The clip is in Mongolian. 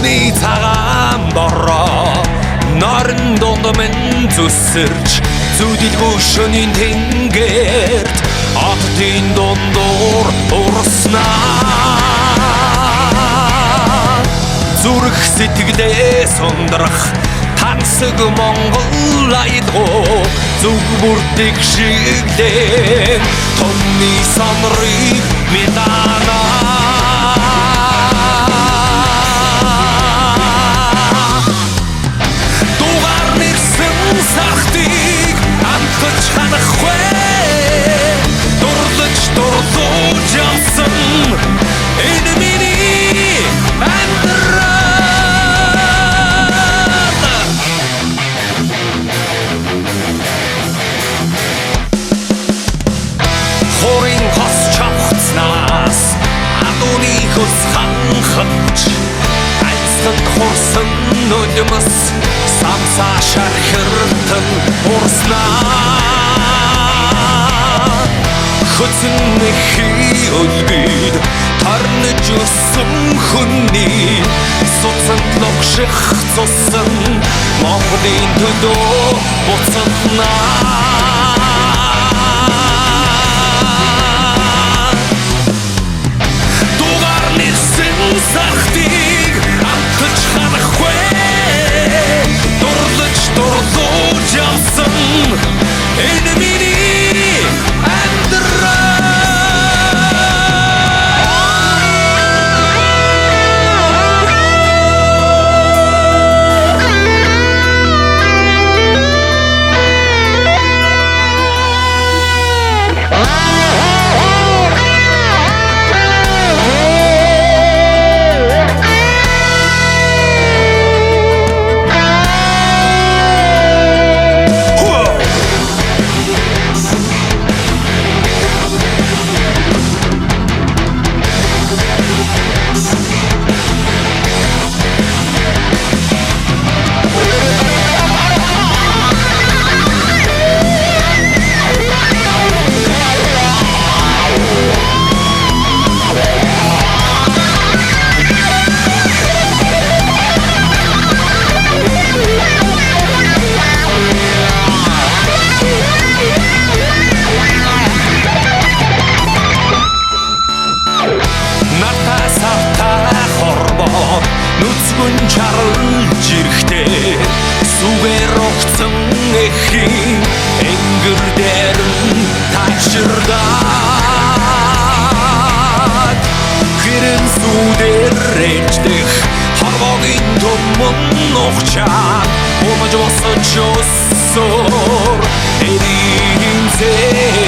Түүний цагаан бороо норн донд минь зүсэрч зүдэлгүй шөнийн тэнгэрт отын дондор урснаа зүрх сэтгэлээ сундрах тансаг Монгол айдгуу зүг бүрдэг шиглэн томны сонрыг мэдана дугаар нэрсэн сахтыг амтгаж ханахгүй дурлаж дурлууж явсан энэ миний хорин хос чавхцнаас адууны хөс ханхавч айцхан хорсон нулимс самсаа шархиртан урснаа хөцөн нэхий өлгид тарнаж өссөн хүнний суцанд логших цусан Монголын төдөө буцалтнаа сахтыг амтгаж ханахгүй дурлаж дурлууж явсан энэ миний нүцгэн чарлж ирэхтэй сүгээр огцон эхийн энгэр дээр таширдаг гэрэн сүдэр рэждэх харвагийн томон нухчаад умаж босож өссөөр эрийн зээ